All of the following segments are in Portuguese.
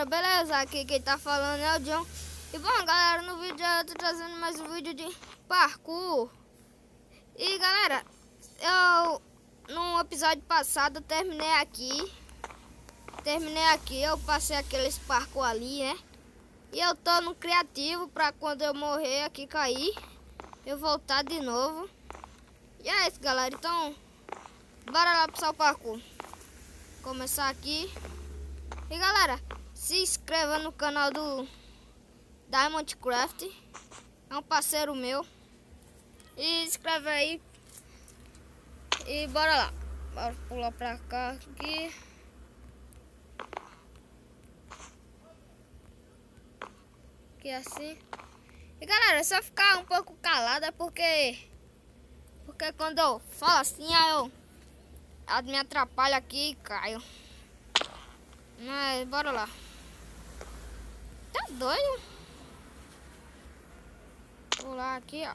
beleza? Aqui quem tá falando é o John. E bom, galera, no vídeo eu tô trazendo mais um vídeo de parkour. E galera, no episódio passado eu terminei aqui, eu passei aqueles parkour ali, né? E eu tô no criativo pra quando eu morrer aqui cair, eu voltar de novo. E é isso, galera, então bora lá pro parkour. Começar aqui. E galera, se inscreva no canal do Diamond Craft, é um parceiro meu. E inscreve aí. E bora lá. Bora pular pra cá aqui. Aqui assim. E galera, se eu ficar um pouco calada é porque quando eu falo assim, aí eu me atrapalho aqui e caio. Mas bora lá. Tá doido? Pular aqui, ó.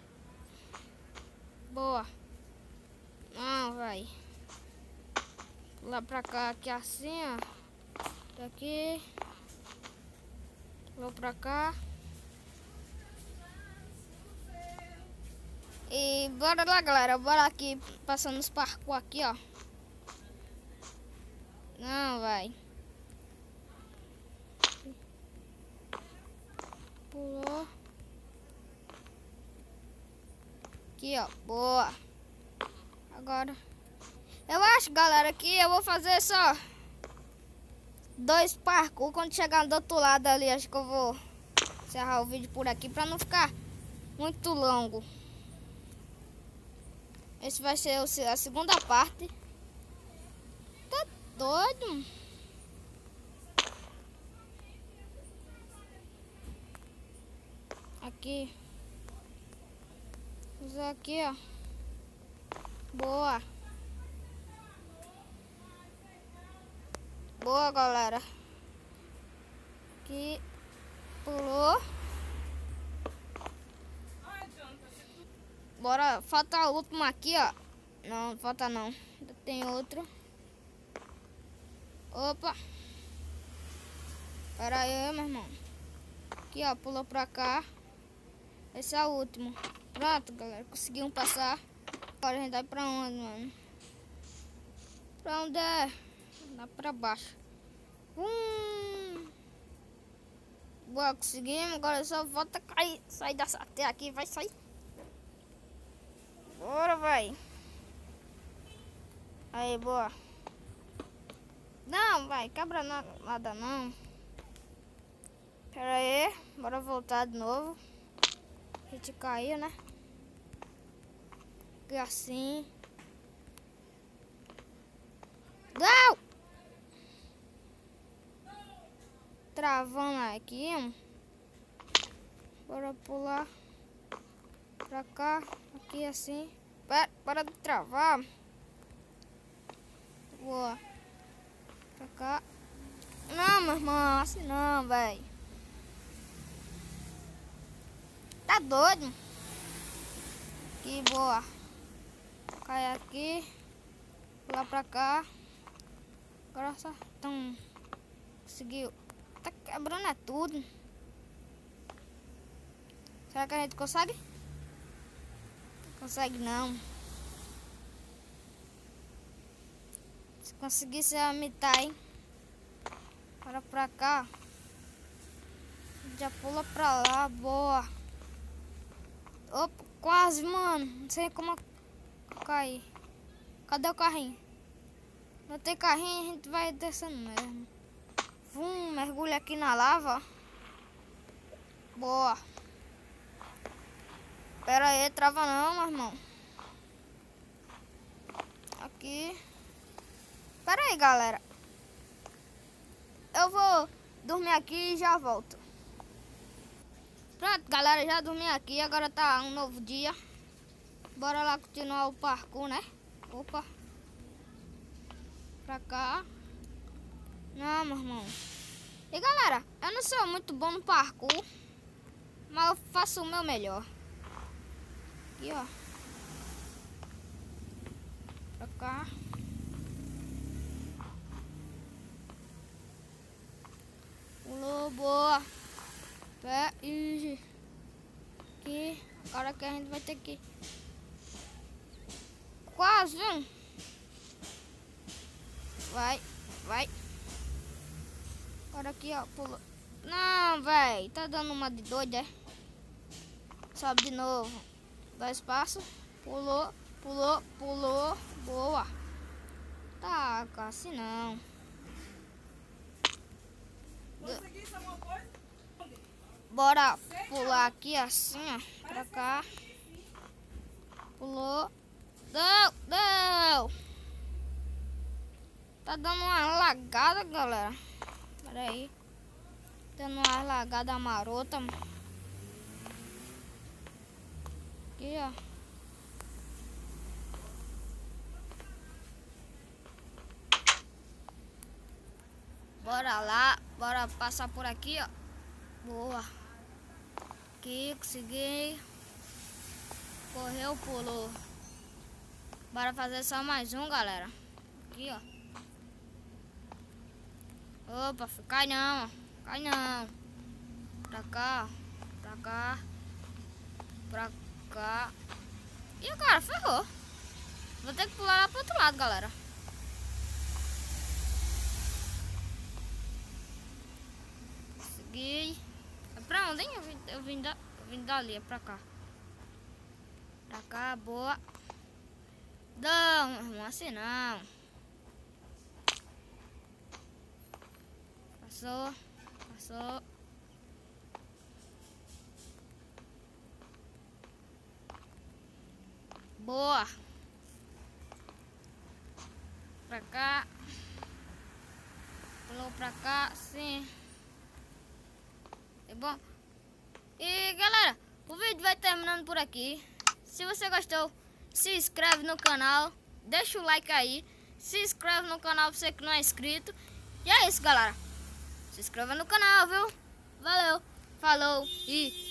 Boa. Não, vai. Pular pra cá, aqui assim, ó. Daqui. Vou pra cá. E bora lá, galera. Bora aqui, passando os parkour aqui, ó. Não, vai. Pulou. Aqui, ó. Boa. Agora. Eu acho, galera, que eu vou fazer só 2 parkour. Quando chegar do outro lado ali, acho que eu vou encerrar o vídeo por aqui pra não ficar muito longo. Esse vai ser a segunda parte. Tá doido? Aqui. Usar aqui, ó. Boa. Boa, galera. Aqui. Pulou. Bora. Falta o último aqui, ó. Não, falta não. Ainda tem outro. Opa. Pera aí, meu irmão. Aqui, ó. Pulou pra cá. Esse é o último. Pronto, galera. Conseguimos passar. Agora a gente vai pra onde, mano? Pra onde é? Lá pra baixo. Boa, conseguimos. Agora só volta a cair. Sai dessa até aqui. Vai sair. Bora, vai. Aí, boa. Não, vai. Quebra nada, não. Pera aí. Bora voltar de novo. A gente caiu, né? E assim. Não! Travando aqui. Bora pular pra cá. Aqui assim. Para de travar. Boa. Pra cá. Não, meu irmão. Assim não, velho. Tá doido? Que boa. Cai aqui. Pular pra cá. Agora só. Então, conseguiu. Tá quebrando é tudo. Será que a gente consegue? Não consegue não. Se conseguir, você vai mitar, hein? Bora pra cá. Já pula pra lá. Boa. Opa, quase, mano. Não sei como cair. Cadê o carrinho? Não tem carrinho, a gente vai descendo mesmo. Mergulha aqui na lava. Boa. Pera aí, trava não, meu irmão. Aqui. Pera aí, galera. Eu vou dormir aqui e já volto. Pronto, galera, já dormi aqui. Agora tá um novo dia. Bora lá continuar o parkour, né? Opa. Pra cá. Não, meu irmão. E galera, eu não sou muito bom no parkour, mas eu faço o meu melhor. Aqui, ó. Pra cá. Pulou. hora que a gente vai ter que... Quase, viu? Vai. Agora aqui, ó, pulou. Não, velho, tá dando uma de doida, é? Sobe de novo. Dá espaço. Pulou. Boa. Tá, assim não. Bora pular aqui assim, ó. Pra cá. Pulou. Deu. Tá dando uma lagada, galera. Pera aí. Dando uma lagada marota. Aqui, ó. Bora lá. Bora passar por aqui, ó. Boa. Aqui, consegui. Correu, pulou. Bora fazer só mais um, galera. Aqui, ó. Opa, cai não. Cai não. Pra cá. Pra cá. E cara, ferrou. Vou ter que pular lá pro outro lado, galera. Segui. É pra onde, hein? Eu vim dali, é pra cá. Pra cá, boa. Não, assim não. Passou. Boa. Pra cá. Pulou pra cá, sim. É bom. E galera, o vídeo vai terminando por aqui. Se você gostou, se inscreve no canal. Deixa o like aí. Se inscreve no canal você que não é inscrito. E é isso, galera. Se inscreva no canal, viu? Valeu, falou e